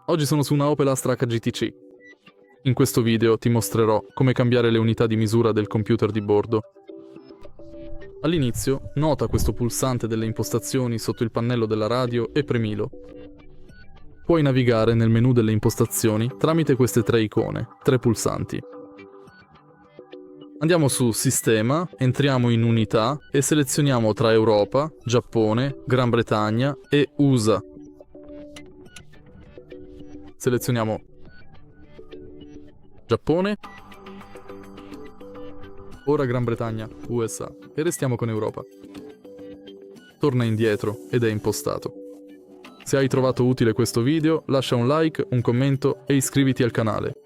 Oggi sono su una Opel Astra H GTC. In questo video ti mostrerò come cambiare le unità di misura del computer di bordo. All'inizio, nota questo pulsante delle impostazioni sotto il pannello della radio e premilo. Puoi navigare nel menu delle impostazioni tramite queste tre icone, tre pulsanti. Andiamo su Sistema, entriamo in Unità e selezioniamo tra Europa, Giappone, Gran Bretagna e USA. Selezioniamo Giappone, ora Gran Bretagna, USA e restiamo con Europa. Torna indietro ed è impostato. Se hai trovato utile questo video, lascia un like, un commento e iscriviti al canale.